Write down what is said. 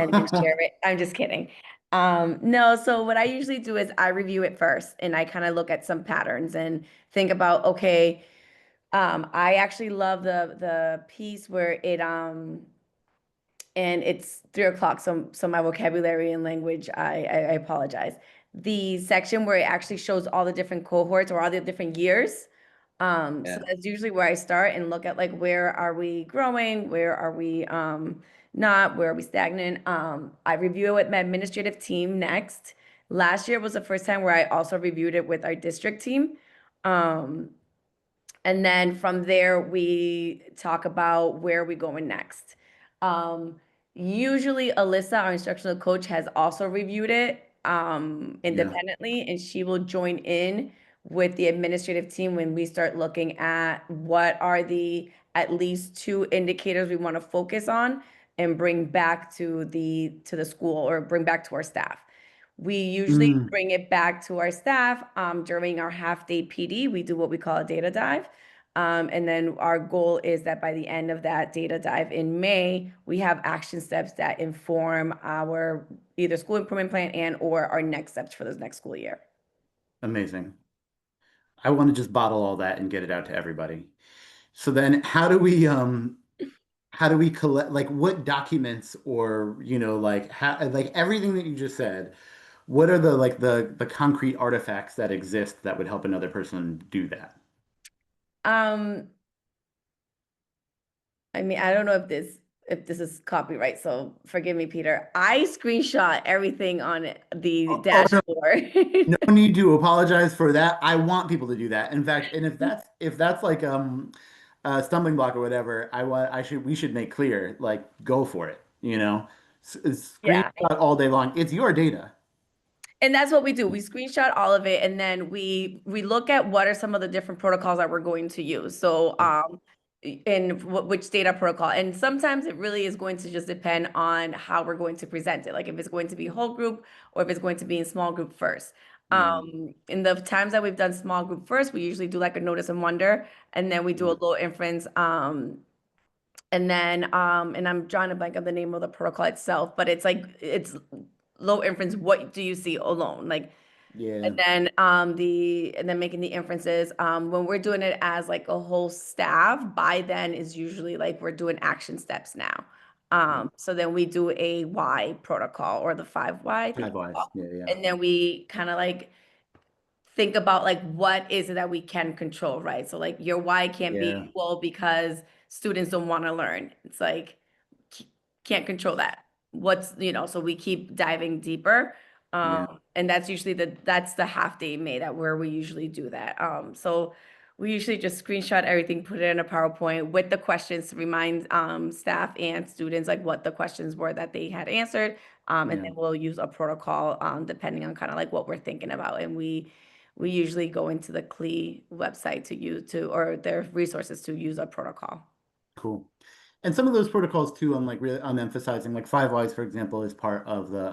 and can share it. I'm just kidding. No, so what I usually do is I review it first and I kind of look at some patterns and think about, okay, I actually love the piece where it and it's 3 o'clock, so my vocabulary and language, I apologize. The section where it actually shows all the different cohorts or all the different years. So Yeah. that's usually where I start and look at like where are we growing, where are we not, where are we stagnant. I review it with my administrative team next. Last year was the first time where I also reviewed it with our district team. Um, and then from there, we talk about where we going next. Um, Usually, Alyssa, our instructional coach, has also reviewed it Yeah. independently, and she will join in with the administrative team when we start looking at what are the at least two indicators we want to focus on and bring back to the school or bring back to our staff. We usually Mm, bring it back to our staff during our half-day PD. We do what we call a data dive. And then our goal is that by the end of that data dive in May, we have action steps that inform our either school improvement plan and or our next steps for the next school year. amazing. I want to just bottle all that and get it out to everybody. So then how do we collect like what documents or like how like everything that you just said, what are the like the concrete artifacts that exist that would help another person do that? Um, I mean, I don't know if this is copyright, so forgive me, Peter. I screenshot everything on the Oh, no, dashboard. no need to apologize for that. I want people to do that. In fact, and if that's like a stumbling block or whatever, we should make clear like go for it, Yeah. screenshot all day long. It's your data. And that's what we do. We screenshot all of it and then we look at what are some of the different protocols that we're going to use. So in which data protocol. And sometimes it really is going to just depend on how we're going to present it. Like if it's going to be whole group or if it's going to be in small group first. Yeah. In the times that we've done small group first, we usually do like a notice and wonder, and then we do a Yeah. low inference. And then and I'm drawing a blank on the name of the protocol itself, but it's like it's low inference, what do you see alone? Like Yeah. and then making the inferences. When we're doing it as like a whole staff, by then is usually like we're doing action steps now. Yeah. So then we do a Y protocol or the 5Y, I think Five it's wise. called. Yeah. Yeah. And then we kind of like think about like what is it that we can control, right? So like your why can't Yeah. be, well, because students don't want to learn. It's like can't control that. So we keep diving deeper. Yeah. And that's usually that's the half day May that where we usually do that. So we usually just screenshot everything, put it in a PowerPoint with the questions to remind staff and students like what the questions were that they had answered. And Yeah. then we'll use a protocol depending on kind of like what we're thinking about. And we usually go into the CLE website to use to or their resources to use a protocol. Cool. And some of those protocols too, I'm like really I'm emphasizing like five wise, for example, is part of the